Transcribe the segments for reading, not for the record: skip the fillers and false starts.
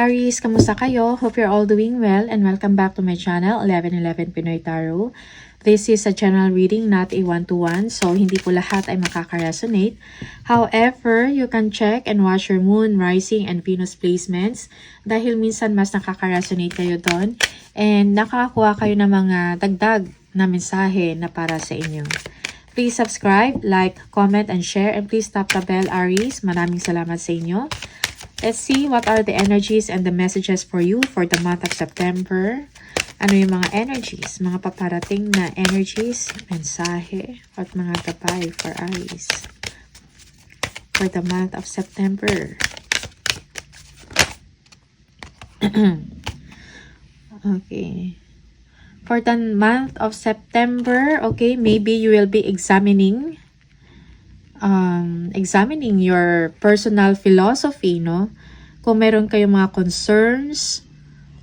Aries, kamusta kayo? Hope you're all doing well and welcome back to my channel, 1111 Pinoy Tarot. This is a general reading, not a one-to-one, so hindi po lahat ay makaka-resonate. However, you can check and watch your moon, rising, and Venus placements dahil minsan mas nakaka-resonate kayo doon and nakakakuha kayo ng mga dagdag na mensahe na para sa inyo. Please subscribe, like, comment, and share, and please tap the bell, Aries. Maraming salamat sa inyo. Let's see what are the energies and the messages for you for the month of September. Ano yung mga energies, mga paparating na energies, mensahe, at mga gabay for Aries for the month of September. Okay. For the month of September, okay, maybe you will be examining your personal philosophy, no? Kung meron kayong mga concerns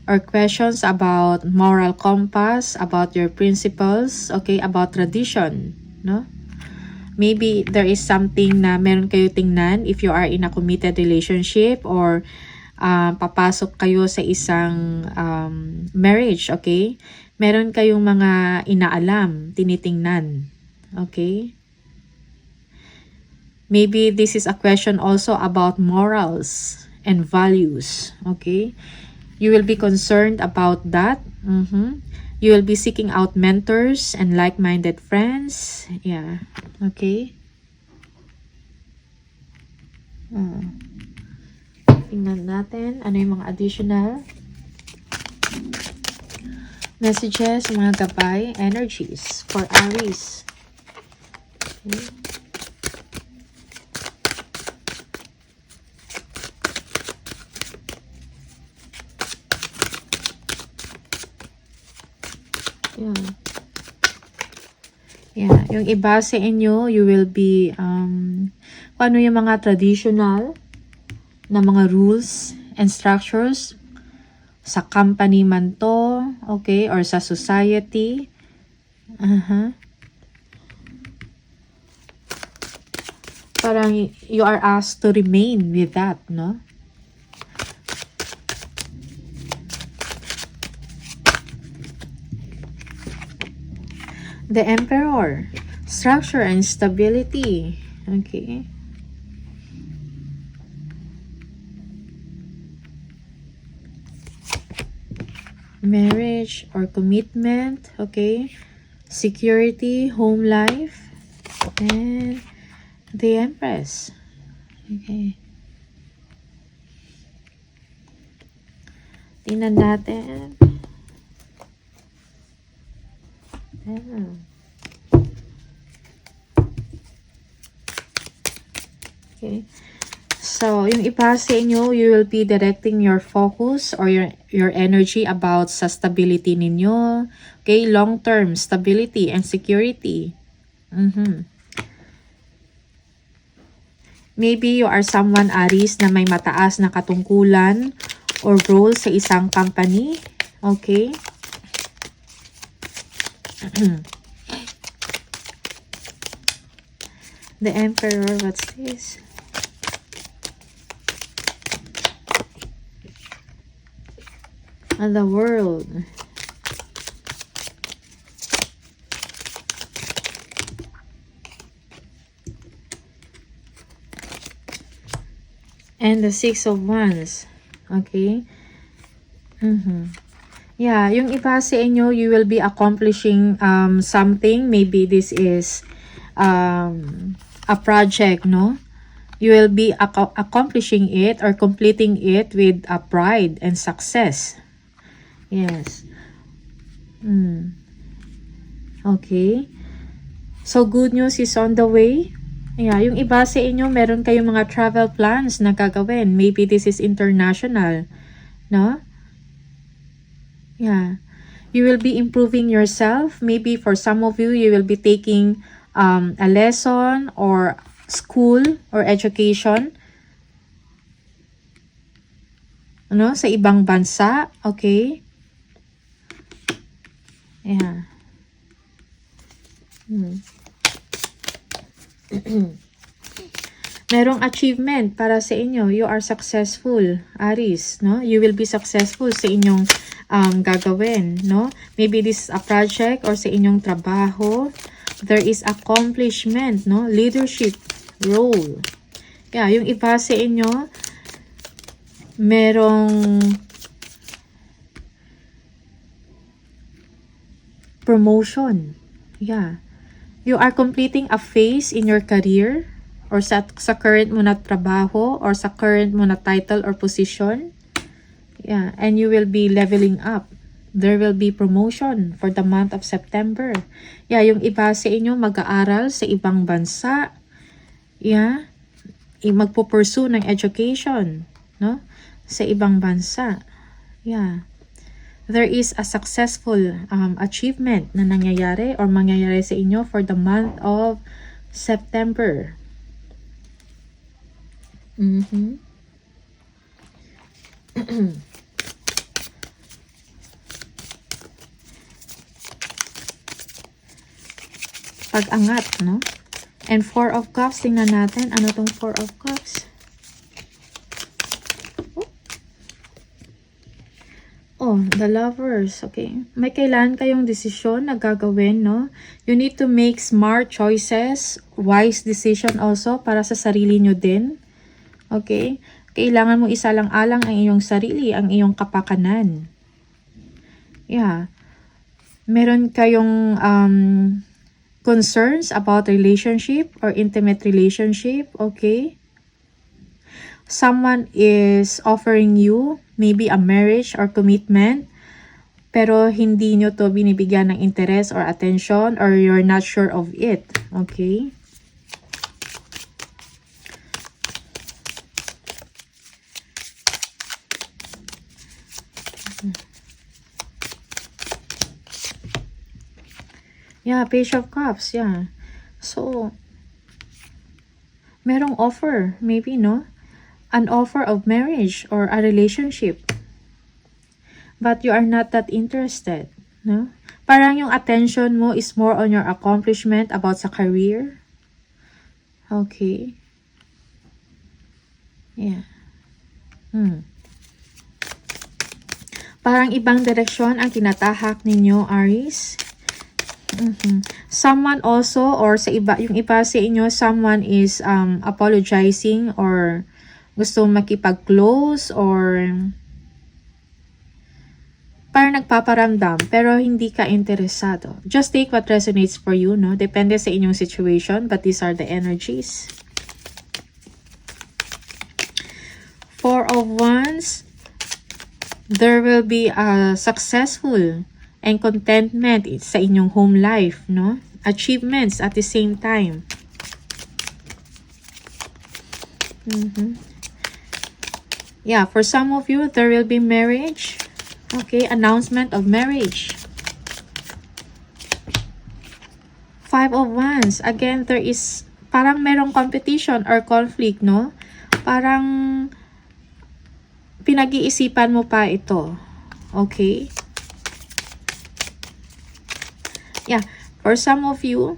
or questions about moral compass, about your principles, okay, about tradition, no? Maybe there is something na meron kayo tingnan if you are in a committed relationship or papasok kayo sa isang marriage, okay? Meron kayong mga inaalam, tinitingnan, okay? Maybe this is a question also about morals and values, okay? You will be concerned about that. You will be seeking out mentors and like-minded friends. Yeah, okay? Tingnan natin ano yung mga additional messages, mga gabay, energies for Aries. Okay. Yeah, yung iba sa inyo, you will be, paano yung mga traditional na mga rules and structures sa company man to, okay, or sa society. Parang you are asked to remain with that, no? The Emperor, structure and stability, okay. Marriage or commitment, okay. Security, home life, and the Empress, okay. Tingnan natin. Okay. So, yung iba sa inyo, you will be directing your focus or your energy about sa stability ninyo. Okay, long-term stability and security. Maybe you are someone, Aries, na may mataas na katungkulan or role sa isang company. Okay. The Emperor, what's this? And the World. And the Six of Wands. Okay. Yeah, yung iba sa inyo, you will be accomplishing something. Maybe this is a project, no? You will be accomplishing it or completing it with a pride and success. Yes. Okay. So, good news is on the way. Yeah, yung iba sa inyo, meron kayong mga travel plans na gagawin. Maybe this is international, no? Yeah. You will be improving yourself. Maybe for some of you, you will be taking a lesson or school or education, ano, sa ibang bansa, okay? Yeah. merong achievement para sa inyo. You are successful, Aries, no? You will be successful sa inyong gagawin, no? Maybe this is a project or sa inyong trabaho. There is accomplishment, no? Leadership role. Yeah, yung iba sa inyo, merong promotion. Yeah. You are completing a phase in your career or sa current mo na trabaho or sa current mo na title or position. Yeah, and you will be leveling up. There will be promotion for the month of September. Yeah, yung iba sa inyo mag-aaral sa ibang bansa. Yeah, magpo-pursue ng education, no? Sa ibang bansa. Yeah. There is a successful achievement na nangyayari or mangyayari sa inyo for the month of September. Pag-angat, no? And 4 of Cups, tingnan natin. Ano tong 4 of Cups? Oh, the Lovers, okay. May kailangan kayong desisyon na gagawin, no? You need to make smart choices, wise decision also para sa sarili nyo din. Okay? Kailangan mo isalang-alang ang iyong sarili, ang iyong kapakanan. Yeah. Meron kayong concerns about relationship or intimate relationship, okay? Someone is offering you maybe a marriage or commitment, pero hindi nyo to binibigyan ng interest or attention or you're not sure of it, okay? Yeah, Page of Cups, yeah. So, merong offer, maybe, no? An offer of marriage or a relationship. But you are not that interested, no? Parang yung attention mo is more on your accomplishment about sa career. Okay. Yeah. Parang ibang direksyon ang tinatahak ninyo, Aries. Someone also, or sa iba, yung iba sa inyo, someone is apologizing or gusto makipag-close or parang nagpaparamdam pero hindi ka interesado. Just take what resonates for you, no? Depende sa inyong situation, but these are the energies. 4 of Wands. There will be a successful and contentment sa inyong home life, no? Achievements at the same time. Yeah, for some of you, there will be marriage. Okay, announcement of marriage. 5 of Wands. Again, there is, parang merong competition or conflict, no? Parang pinag-iisipan mo pa ito. Okay? Yeah, for some of you,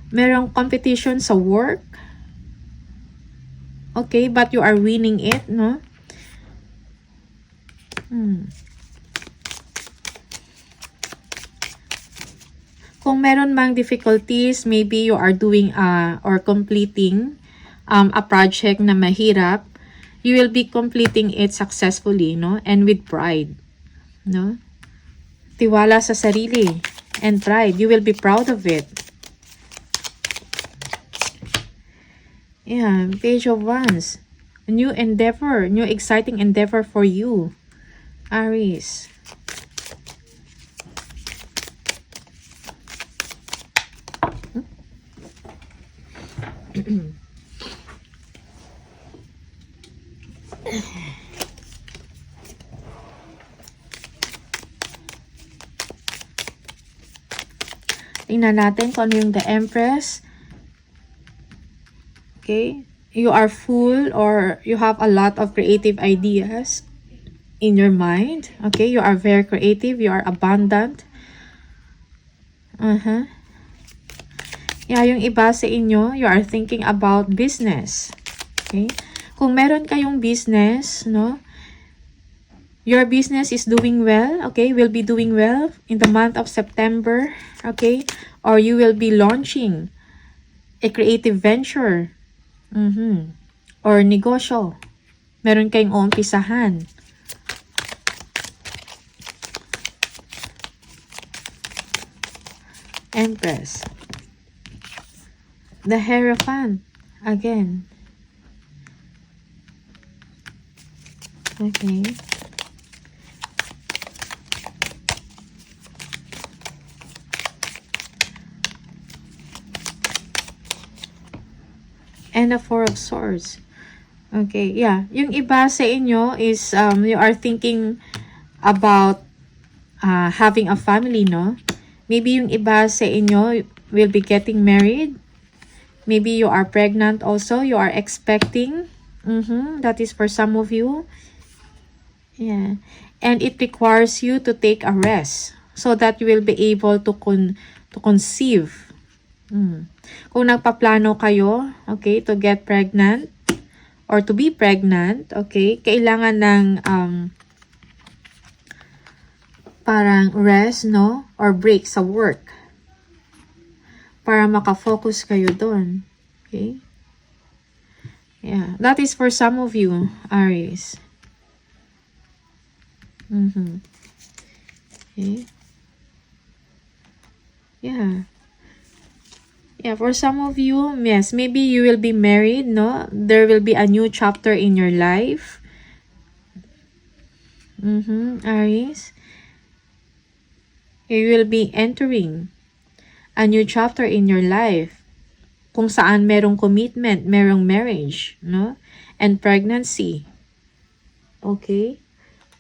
merong competition sa work. Okay, but you are winning it, no? Kung meron mang difficulties, maybe you are doing or completing a project na mahirap, you will be completing it successfully, no? And with pride, no? Tiwala sa sarili and pride. You will be proud of it. Yeah, Page of Wands. A new endeavor, new exciting endeavor for you, Aries. Tingnan natin kung ano yung the Empress. Okay, you are full or you have a lot of creative ideas in your mind. Okay, you are very creative, you are abundant. Yeah, yung iba sa inyo, you are thinking about business. Okay? Kung meron kayong business, no? Your business is doing well, okay? Will be doing well in the month of September, okay? Or you will be launching a creative venture. Or negosyo. Meron kayong uumpisahan. Empress. The Hierophant. Again. Okay. And the Four of Swords. Okay, yeah. Yung iba sa inyo is you are thinking about having a family, no? Maybe yung iba sa inyo will be getting married. Maybe you are pregnant also. You are expecting. That is for some of you. Yeah. And it requires you to take a rest so that you will be able to conceive. Kung nagpaplano kayo, okay, to get pregnant or to be pregnant, okay, kailangan ng parang rest, no? Or break sa work para makafocus kayo doon. Okay? Yeah. That is for some of you, Aries. Okay. Yeah. Yeah, for some of you, yes, maybe you will be married, no? There will be a new chapter in your life. Aries. You will be entering a new chapter in your life kung saan merong commitment, merong marriage, no? And pregnancy. Okay?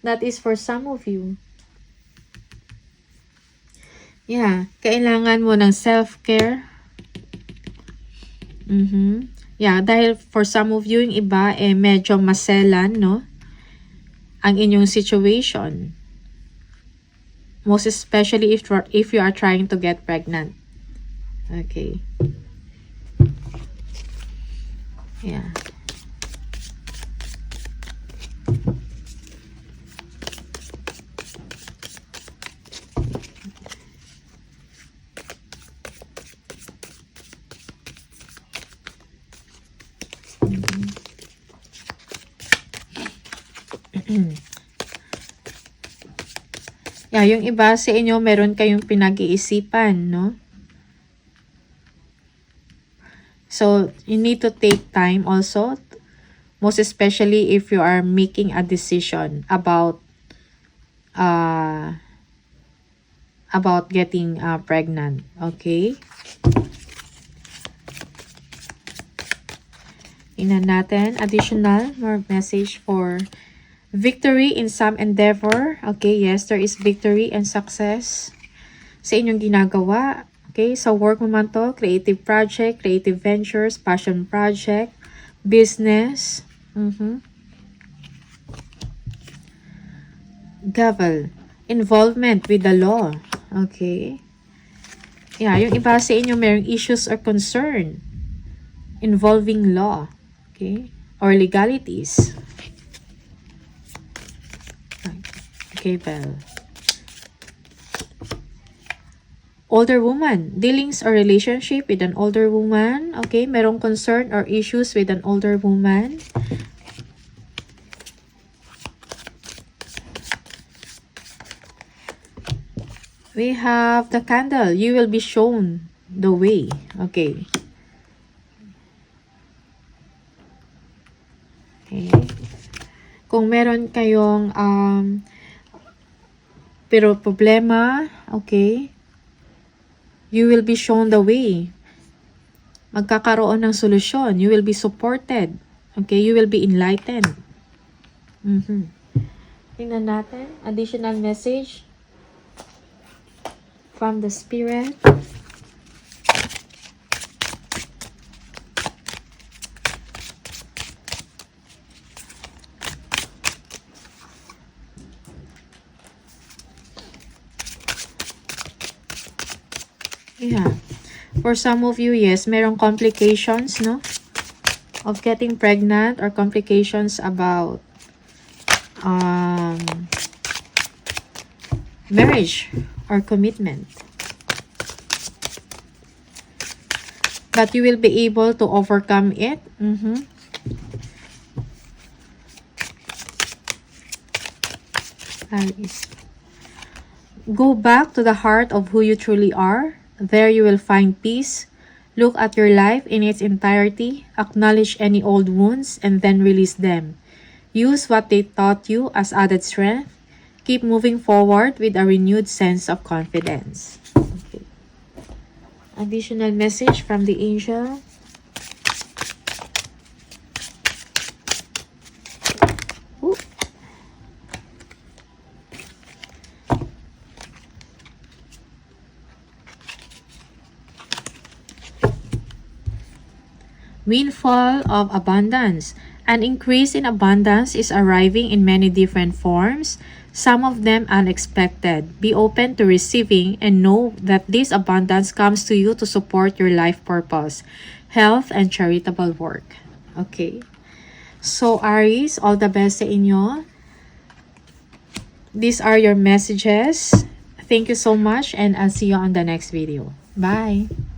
That is for some of you. Yeah, kailangan mo ng self-care. Yeah, dahil for some of you, yung iba, medyo maselan, no? Ang inyong situation. Most especially if you are trying to get pregnant. Okay. Yeah. Yeah, yung iba sa inyo, meron kayong pinag-iisipan, no? So, you need to take time also, most especially if you are making a decision about getting pregnant, okay? Tingnan natin, additional more message for victory in some endeavor. Okay, yes, there is victory and success sa inyong ginagawa. Okay, sa work mo man to, creative project, creative ventures, passion project, business. Gavel, involvement with the law. Okay. Yeah, yung iba sa inyo mayroong issues or concern involving law. Okay, or legalities. Okay, well. Older woman, dealings or relationship with an older woman. Okay, merong concern or issues with an older woman. We have the candle. You will be shown the way. Okay. Okay. Kung meron kayong pero problema, okay, you will be shown the way. Magkakaroon ng solusyon. You will be supported. Okay, you will be enlightened. Tingnan natin. Additional message from the Spirit. Yeah. For some of you, yes, merong complications, no? Of getting pregnant or complications about marriage or commitment. But you will be able to overcome it. Aries. Go back to the heart of who you truly are. There you will find peace. Look at your life in its entirety. Acknowledge any old wounds and then release them. Use what they taught you as added strength. Keep moving forward with a renewed sense of confidence. Okay. Additional message from the angel. Ooh. Windfall of abundance. An increase in abundance is arriving in many different forms, some of them unexpected. Be open to receiving and know that this abundance comes to you to support your life purpose, health, and charitable work. Okay. So, Aries, all the best sa inyo. These are your messages. Thank you so much and I'll see you on the next video. Bye!